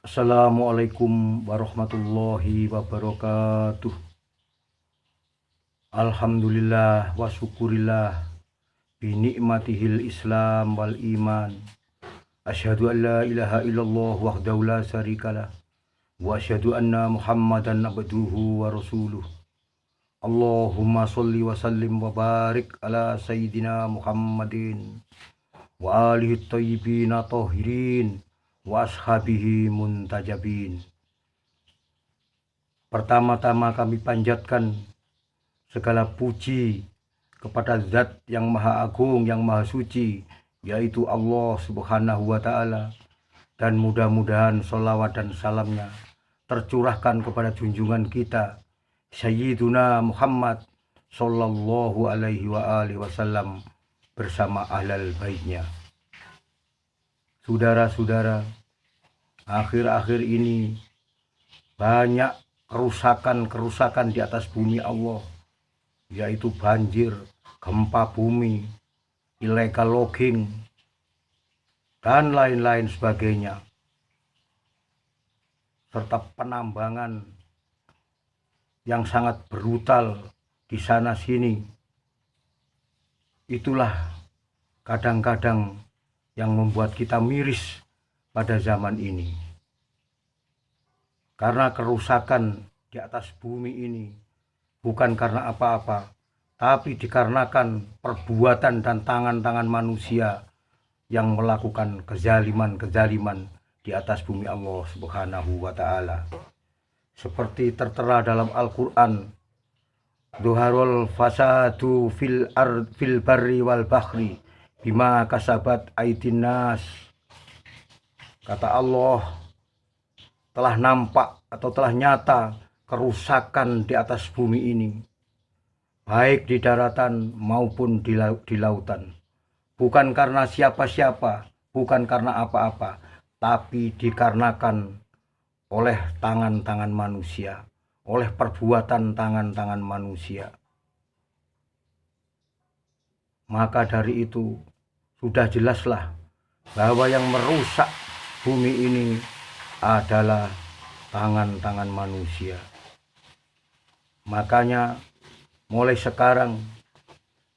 Assalamualaikum warahmatullahi wabarakatuh. Alhamdulillah wa syukurillah bi ni'matihil Islam wal iman. Asyhadu an la ilaha illallah wahdahu la syarikalah wa asyhadu anna Muhammadan abduhu wa rasuluh. Allahumma sholli wa sallim wa barik ala sayyidina Muhammadin wa alihi thayyibin tahirin wa ashabihi muntajabin. Pertama-tama kami panjatkan segala puji kepada Zat yang Maha Agung, yang Maha Suci, yaitu Allah Subhanahu wa Ta'ala. Dan mudah-mudahan sholawat dan salamnya tercurahkan kepada junjungan kita Sayyiduna Muhammad sallallahu alaihi wa alihi wasallam bersama ahlal baitnya. Saudara-saudara, akhir-akhir ini banyak kerusakan-kerusakan di atas bumi Allah, yaitu banjir, gempa bumi, illegal logging, dan lain-lain sebagainya, serta penambangan yang sangat brutal di sana sini. Itulah kadang-kadang yang membuat kita miris pada zaman ini. Karena kerusakan di atas bumi ini bukan karena apa-apa, tapi dikarenakan perbuatan dan tangan-tangan manusia yang melakukan kezaliman-kezaliman di atas bumi Allah Subhanahu wa Ta'ala. Seperti tertera dalam Al-Quran, Dhuharul fasadu fil barri wal bahri bima kasabat aydin nas. Kata Allah, telah nampak atau telah nyata kerusakan di atas bumi ini, baik di daratan maupun di lautan. Bukan karena siapa-siapa, bukan karena apa-apa, tapi dikarenakan oleh tangan-tangan manusia, oleh perbuatan tangan-tangan manusia. Maka dari itu sudah jelaslah bahwa yang merusak bumi ini adalah tangan-tangan manusia. Makanya mulai sekarang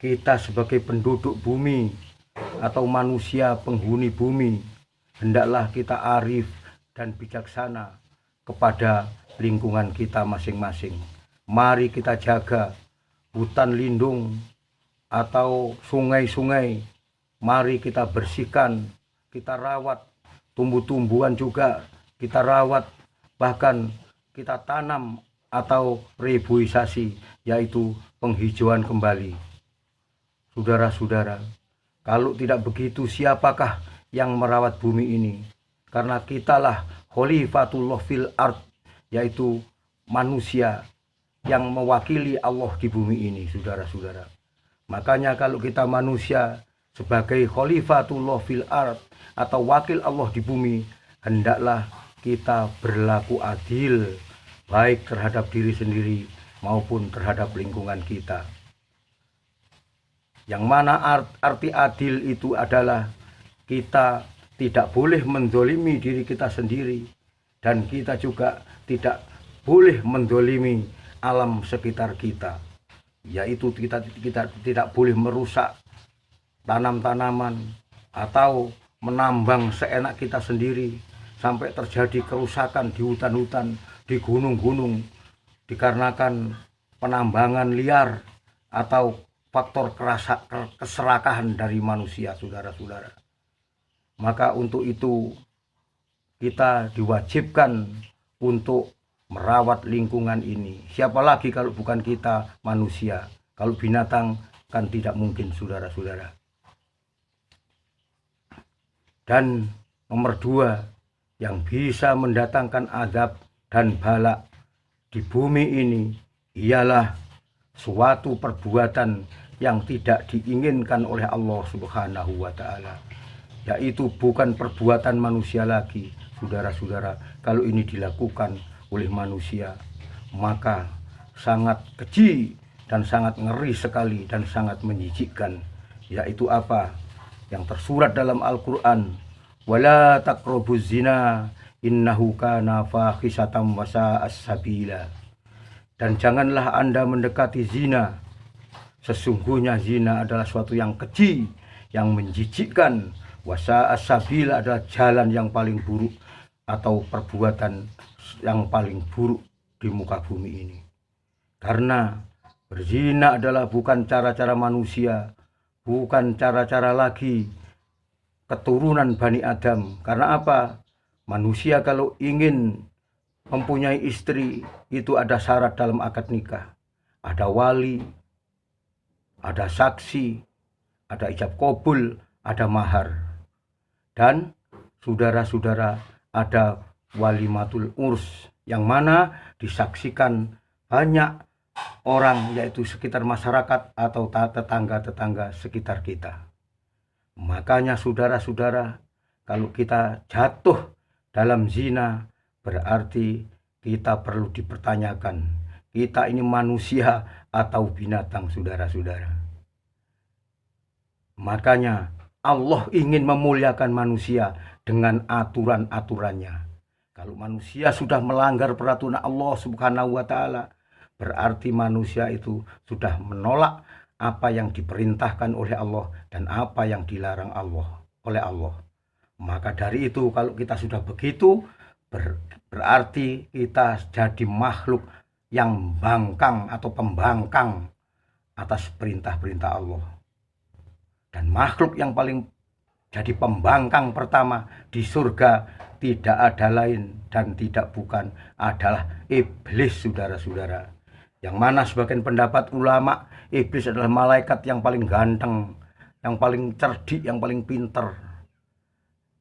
kita sebagai penduduk bumi atau manusia penghuni bumi, hendaklah kita arif dan bijaksana kepada lingkungan kita masing-masing. Mari kita jaga hutan lindung atau sungai-sungai. Mari kita bersihkan, kita rawat. Tumbuh-tumbuhan juga kita rawat, bahkan kita tanam atau reboisasi, yaitu penghijauan kembali. Saudara-saudara, kalau tidak begitu, siapakah yang merawat bumi ini? Karena kitalah khalifatullah fil ard, yaitu manusia yang mewakili Allah di bumi ini, saudara-saudara. Makanya kalau kita manusia sebagai khalifatullah fil ard atau wakil Allah di bumi, hendaklah kita berlaku adil, baik terhadap diri sendiri maupun terhadap lingkungan kita. Yang mana arti adil itu adalah kita tidak boleh menzolimi diri kita sendiri, dan kita juga tidak boleh menzolimi alam sekitar kita, yaitu kita tidak boleh merusak tanam-tanaman atau menambang seenak kita sendiri sampai terjadi kerusakan di hutan-hutan, di gunung-gunung, dikarenakan penambangan liar atau faktor keserakahan dari manusia, saudara-saudara. Maka untuk itu kita diwajibkan untuk merawat lingkungan ini. Siapa lagi kalau bukan kita manusia? Kalau binatang kan tidak mungkin, saudara-saudara. Dan nomor 2, yang bisa mendatangkan azab dan bala di bumi ini ialah suatu perbuatan yang tidak diinginkan oleh Allah Subhanahu wa Ta'ala, yaitu bukan perbuatan manusia lagi, saudara-saudara. Kalau ini dilakukan oleh manusia, maka sangat keji dan sangat ngeri sekali dan sangat menjijikkan, yaitu apa? Yang tersurat dalam Al-Quran, wala taqrabuz zina innahu kana fahisatan wa sa'as sabila. Dan janganlah Anda mendekati zina. Sesungguhnya zina adalah suatu yang keji, yang menjijikkan. Wa sa'as sabila adalah jalan yang paling buruk atau perbuatan yang paling buruk di muka bumi ini. Karena berzina adalah bukan cara-cara manusia, bukan cara-cara lagi keturunan Bani Adam. Karena apa? Manusia kalau ingin mempunyai istri, itu ada syarat dalam akad nikah. Ada wali, ada saksi, ada ijab kabul, ada mahar. Dan saudara-saudara, ada walimatul urs, yang mana disaksikan banyak orang, yaitu sekitar masyarakat atau tetangga-tetangga sekitar kita. Makanya saudara-saudara, kalau kita jatuh dalam zina, berarti kita perlu dipertanyakan, kita ini manusia atau binatang, saudara-saudara. Makanya Allah ingin memuliakan manusia dengan aturan-aturannya. Kalau manusia sudah melanggar peraturan Allah Subhanahu wa Ta'ala, berarti manusia itu sudah menolak apa yang diperintahkan oleh Allah dan apa yang dilarang Allah oleh Allah. Maka dari itu, kalau kita sudah begitu, berarti kita jadi makhluk yang bangkang atau pembangkang atas perintah-perintah Allah. Dan makhluk yang paling jadi pembangkang pertama di surga tidak ada lain dan tidak bukan adalah iblis, saudara-saudara. Yang mana sebagian pendapat ulama, iblis adalah malaikat yang paling ganteng, yang paling cerdik, yang paling pinter,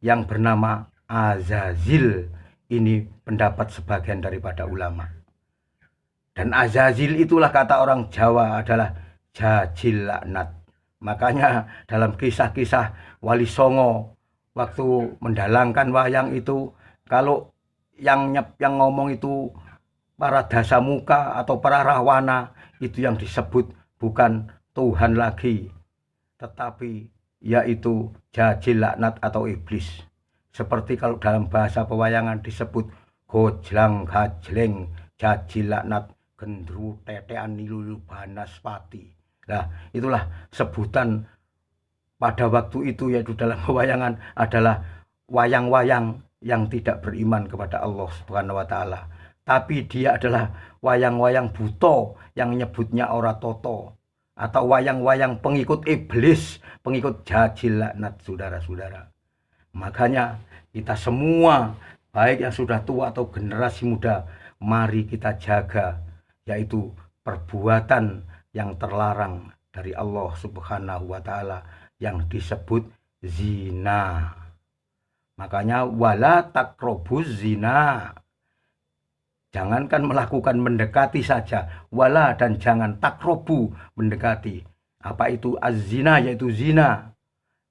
yang bernama Azazil. Ini pendapat sebagian daripada ulama. Dan Azazil itulah kata orang Jawa adalah jajil laknat. Makanya dalam kisah-kisah Wali Songo waktu mendalangkan wayang itu, kalau yang ngomong itu para dasamuka atau para rahwana, itu yang disebut bukan Tuhan lagi, tetapi yaitu jajil laknat atau iblis. Seperti kalau dalam bahasa pewayangan disebut gojlang gajleng jajil laknat gendru tetean nilulu banaspati. Nah, itulah sebutan pada waktu itu, yaitu dalam pewayangan adalah wayang-wayang yang tidak beriman kepada Allah Subhanahu wa Ta'ala. Tapi dia adalah wayang-wayang buto yang nyebutnya ora toto, atau wayang-wayang pengikut iblis, pengikut jajil laknat, saudara-saudara. Makanya kita semua, baik yang sudah tua atau generasi muda, mari kita jaga, yaitu perbuatan yang terlarang dari Allah Subhanahu wa Ta'ala yang disebut zina. Makanya wala takrobuz zina. Jangankan melakukan, mendekati saja. Wala, dan jangan takrobu, mendekati. Apa itu az-zina? Yaitu zina.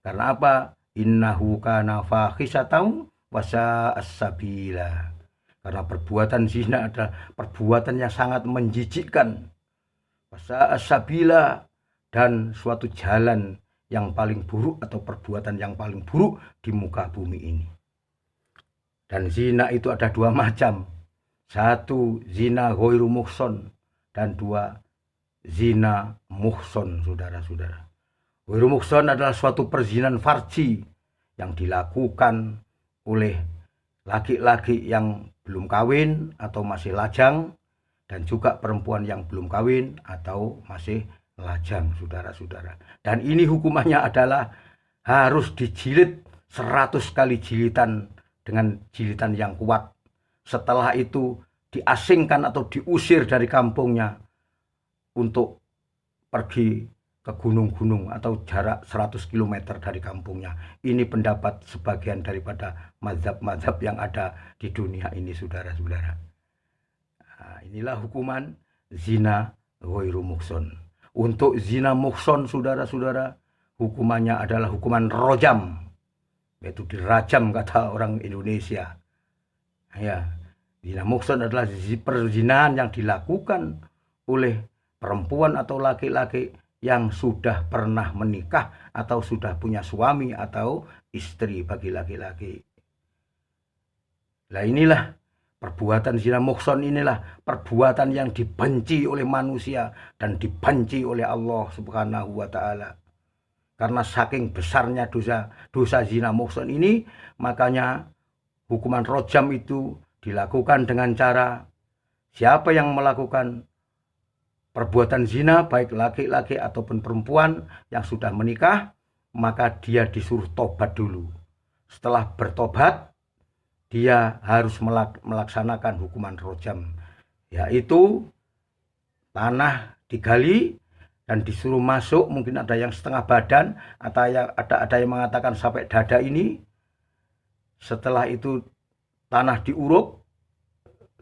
Karena apa? Innahu kana fahisatan wa sa'as sabila. Karena perbuatan zina adalah perbuatan yang sangat menjijikkan. Wa sa'as sabila, dan suatu jalan yang paling buruk atau perbuatan yang paling buruk di muka bumi ini. Dan zina itu ada dua macam. Satu, zina ghairu muhson, dan dua, zina muhson, saudara-saudara. Ghairu muhson adalah suatu perzinahan farji yang dilakukan oleh laki-laki yang belum kawin atau masih lajang, dan juga perempuan yang belum kawin atau masih lajang, saudara-saudara. Dan ini hukumannya adalah harus dijilid 100 kali jilitan dengan jilitan yang kuat. Setelah itu diasingkan atau diusir dari kampungnya untuk pergi ke gunung-gunung atau jarak 100 km dari kampungnya. Ini pendapat sebagian daripada mazhab-mazhab yang ada di dunia ini, saudara-saudara. Nah, inilah hukuman zina ghairu muhson. Untuk zina muhson, saudara-saudara, hukumannya adalah hukuman rojam, yaitu dirajam kata orang Indonesia. Ya, zina muhson adalah perzinahan yang dilakukan oleh perempuan atau laki-laki yang sudah pernah menikah atau sudah punya suami atau istri bagi laki-laki. Lah inilah perbuatan zina muhson, inilah perbuatan yang dibenci oleh manusia dan dibenci oleh Allah Subhanahu wa taala. Karena saking besarnya dosa zina muhson ini, makanya hukuman rojam itu dilakukan dengan cara siapa yang melakukan perbuatan zina, baik laki-laki ataupun perempuan yang sudah menikah, maka dia disuruh tobat dulu. Setelah bertobat, dia harus melaksanakan hukuman rojam, yaitu tanah digali dan disuruh masuk, mungkin ada yang setengah badan, atau ada yang mengatakan sampai dada ini. Setelah itu tanah diuruk,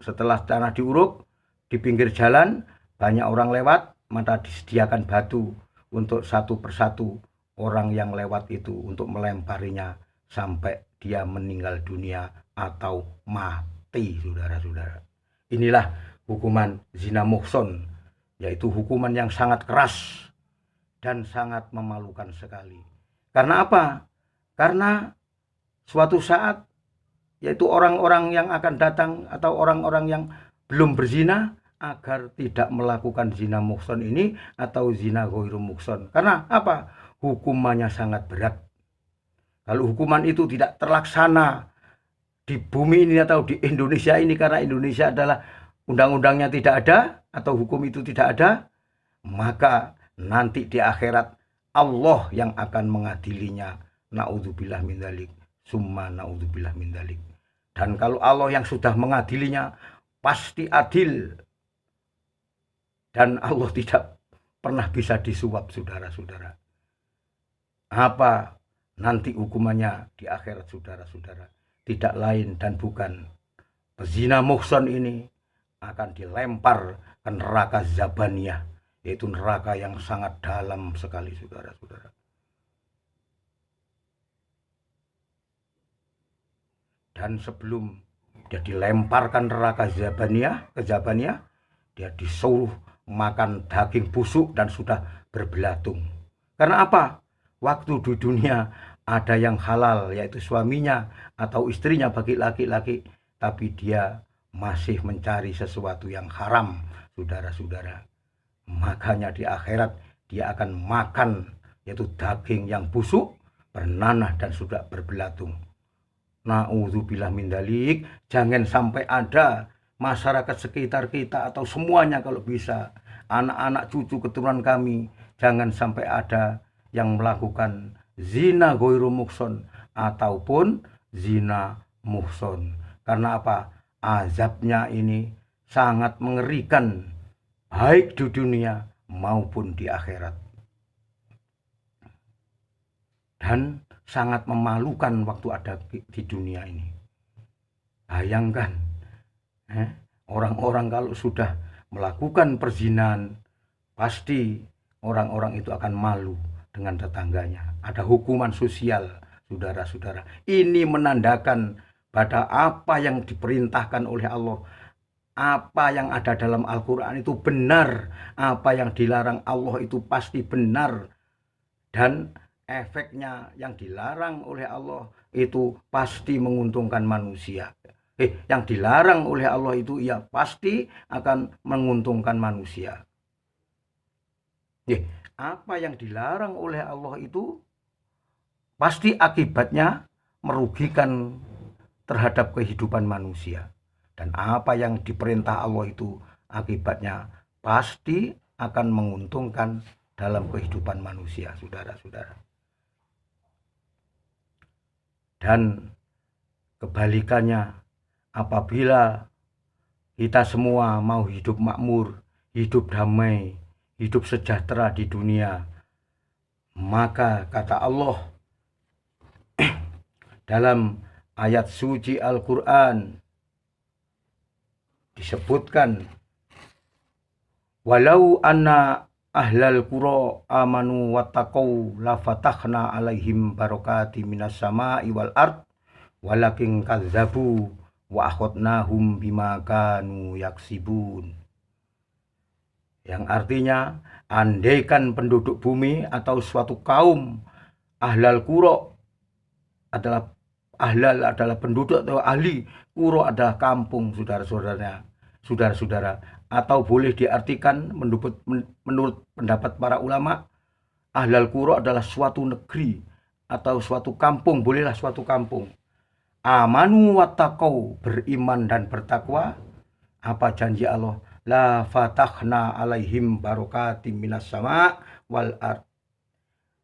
setelah tanah diuruk di pinggir jalan, banyak orang lewat, maka disediakan batu untuk satu persatu orang yang lewat itu untuk melemparinya sampai dia meninggal dunia atau mati, saudara-saudara. Inilah hukuman zina muhson, yaitu hukuman yang sangat keras dan sangat memalukan sekali. Karena apa? Karena suatu saat, yaitu orang-orang yang akan datang atau orang-orang yang belum berzina, agar tidak melakukan zina muhson ini atau zina ghairu muhson. Karena apa? Hukumannya sangat berat. Kalau hukuman itu tidak terlaksana di bumi ini atau di Indonesia ini, karena Indonesia adalah undang-undangnya tidak ada atau hukum itu tidak ada, maka nanti di akhirat Allah yang akan mengadilinya. Naudzubillah min dzalik, summa naudzubillah min dzalik. Dan kalau Allah yang sudah mengadilinya, pasti adil. Dan Allah tidak pernah bisa disuap, saudara-saudara. Apa nanti hukumannya di akhirat, saudara-saudara? Tidak lain dan bukan pezina muhson ini akan dilempar ke neraka Zabaniyah, yaitu neraka yang sangat dalam sekali, saudara-saudara. Dan sebelum dia dilemparkan neraka Zabaniyah, ke Zabaniyah, dia disuruh makan daging busuk dan sudah berbelatung. Karena apa? Waktu di dunia ada yang halal, yaitu suaminya atau istrinya bagi laki-laki, tapi dia masih mencari sesuatu yang haram, saudara-saudara. Makanya di akhirat dia akan makan, yaitu daging yang busuk, bernanah dan sudah berbelatung. Na'udzubillah min dzalik. Jangan sampai ada masyarakat sekitar kita atau semuanya kalau bisa, anak-anak cucu keturunan kami, jangan sampai ada yang melakukan zina ghairu muhson ataupun zina muhson. Karena apa? Azabnya ini sangat mengerikan, baik di dunia maupun di akhirat. Dan sangat memalukan waktu ada di dunia ini. Bayangkan, orang-orang kalau sudah melakukan perzinahan, pasti orang-orang itu akan malu dengan tetangganya. Ada hukuman sosial, saudara-saudara. Ini menandakan pada apa yang diperintahkan oleh Allah, apa yang ada dalam Al-Quran itu benar, apa yang dilarang Allah itu pasti benar, dan efeknya yang dilarang oleh Allah itu pasti menguntungkan manusia. Yang dilarang oleh Allah itu ya pasti akan menguntungkan manusia. Apa yang dilarang oleh Allah itu pasti akibatnya merugikan terhadap kehidupan manusia. Dan apa yang diperintah Allah itu akibatnya pasti akan menguntungkan dalam kehidupan manusia, saudara-saudara. Dan kebalikannya, apabila kita semua mau hidup makmur, hidup damai, hidup sejahtera di dunia, maka kata Allah dalam ayat suci Al-Quran disebutkan, walau anna ahlal qura amanu wattaqau la fatahna alaihim barakati minas sama'i wal ard walakin kadzabu wa akhadnahum bima kanu yaksibun. Yang artinya, andaikan penduduk bumi atau suatu kaum ahlal qura adalah ahlal adalah penduduk atau ahli, kuro adalah kampung, saudara-saudara. Atau boleh diartikan menurut pendapat para ulama, ahlal kuro adalah suatu negeri atau suatu kampung, bolehlah suatu kampung. Amanu wattaqau, beriman dan bertakwa. Apa janji Allah? La fatahna alaihim barokatim minas sama wal ard.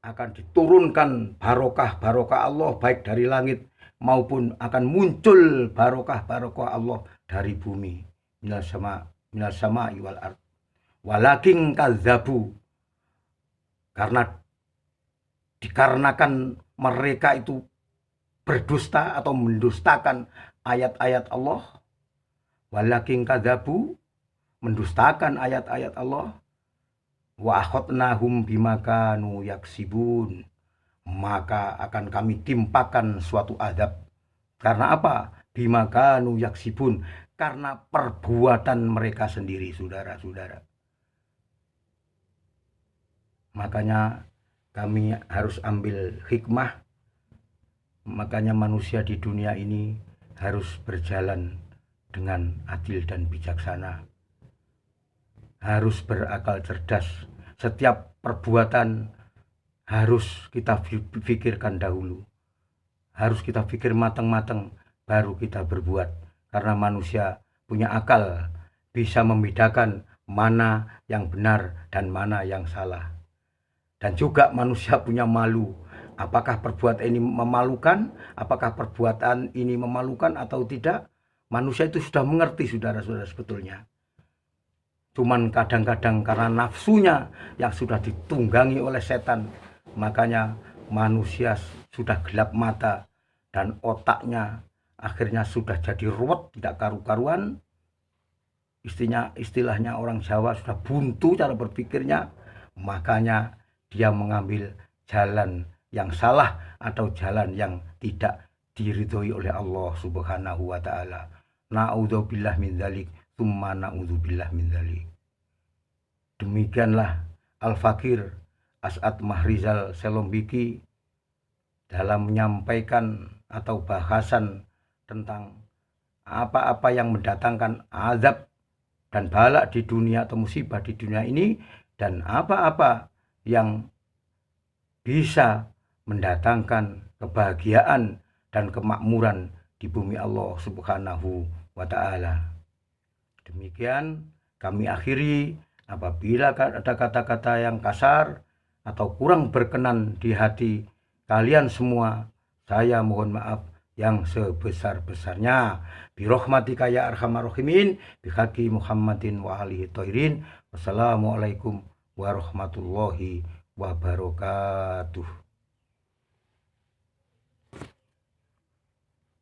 Akan diturunkan barokah-barokah Allah baik dari langit maupun akan muncul barokah-barokah Allah dari bumi. Minas sama wal ard. Walakin kadzabu, dikarenakan mereka itu berdusta atau mendustakan ayat-ayat Allah. Walakin kadzabu, mendustakan ayat-ayat Allah. Wa akhadnahum bima kanu yaksibun, maka akan kami timpakan suatu azab. Karena apa? Bima kanu yaksibun, karena perbuatan mereka sendiri, saudara-saudara. Makanya kami harus ambil hikmah. Makanya manusia di dunia ini harus berjalan dengan adil dan bijaksana. Harus berakal cerdas. Setiap perbuatan harus kita pikirkan dahulu. Harus kita pikir matang-matang baru kita berbuat. Karena manusia punya akal, bisa membedakan mana yang benar dan mana yang salah. Dan juga manusia punya malu. Apakah perbuatan ini memalukan? Apakah perbuatan ini memalukan atau tidak? Manusia itu sudah mengerti, saudara-saudara, sebetulnya. Cuman kadang-kadang karena nafsunya yang sudah ditunggangi oleh setan, makanya manusia sudah gelap mata dan otaknya akhirnya sudah jadi ruwet, tidak karu-karuan. Istilahnya orang Jawa sudah buntu cara berpikirnya, makanya dia mengambil jalan yang salah atau jalan yang tidak diridhoi oleh Allah Subhanahu wa taala. Na'udzubillah min dzalik. Tsumma na'udzubillah min dzalik. Demikianlah Al-Fakir As'ad Mahrizal Selombiki dalam menyampaikan atau bahasan tentang apa-apa yang mendatangkan azab dan bala di dunia atau musibah di dunia ini, dan apa-apa yang bisa mendatangkan kebahagiaan dan kemakmuran di bumi Allah Subhanahu wa ta'ala. Demikian kami akhiri. Apabila ada kata-kata yang kasar atau kurang berkenan di hati kalian semua, saya mohon maaf yang sebesar-besarnya. Birahmatika ya arhamar rahimin, bihaqi Muhammadin wa alihi thahirin. Wassalamualaikum warahmatullahi wabarakatuh.